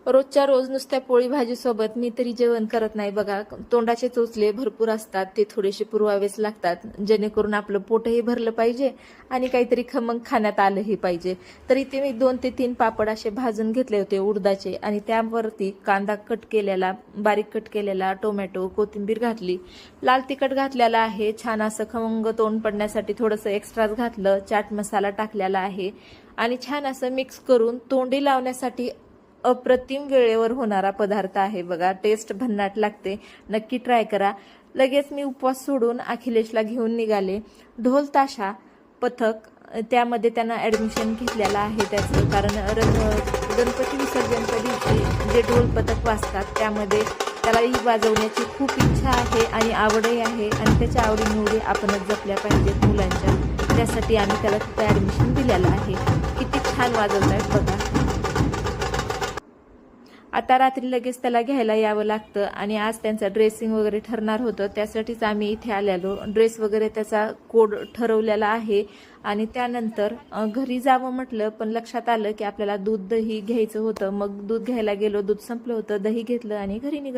रोजच्या रोज नुसत्या पोळी भाजीसोबत मी तरी जेवण करत नाही बघा. तोंडाचे चोचले भरपूर असतात, ते थोडेसे पुरवावेच लागतात, जेणेकरून आपलं पोटही भरलं पाहिजे आणि काहीतरी खमंग खाण्यात आलंही पाहिजे. तर इथे मी 2 ते 3 पापड असे भाजून घेतले होते उडदाचे आणि त्यावरती कांदा कट केलेला, बारीक कट केलेला, टोमॅटो, कोथिंबीर घातली, लाल तिखट घातलेला आहे, छान असं खमंग तोंड पडण्यासाठी थोडंसं एक्स्ट्राच घातलं, चाट मसाला टाकलेला आहे आणि छान असं मिक्स करून तोंडी लावण्यासाठी अप्रतिम वेळेवर होणारा पदार्थ आहे बघा. टेस्ट भन्नाट लागते, नक्की ट्राय करा. लगेच मी उपवास सोडून अखिलेशला घेऊन निघाले. ढोल ताशा पथक त्यामध्ये त्यांना ॲडमिशन घेतलेलं आहे त्याचं, कारण गणपती विसर्जनच्या दिवशी जे ढोल पथक वाजतात त्यामध्ये त्यालाही वाजवण्याची खूप इच्छा आहे आणि आवडही आहे आणि त्याच्या आवडीनिवडी आपणच जपल्या पाहिजेत मुलांच्या. त्यासाठी आम्ही त्याला तिथं ॲडमिशन दिलेलं आहे. किती छान वाजवत आहेत बघा. आता रात्री लगेच त्याला घ्यायला यावं लागतं आणि आज त्यांचं ड्रेसिंग वगैरे ठरणार होतं, त्यासाठीच आम्ही इथे आलेलो. ड्रेस वगैरे त्याचा कोड ठरवलेला आहे आणि त्यानंतर घरी जावं म्हटलं, पण लक्षात आलं की आपल्याला दूध दही घ्यायचं होतं. मग दूध घ्यायला गेलो, दूध संपलं होतं, दही घेतलं आणि घरी निघालो.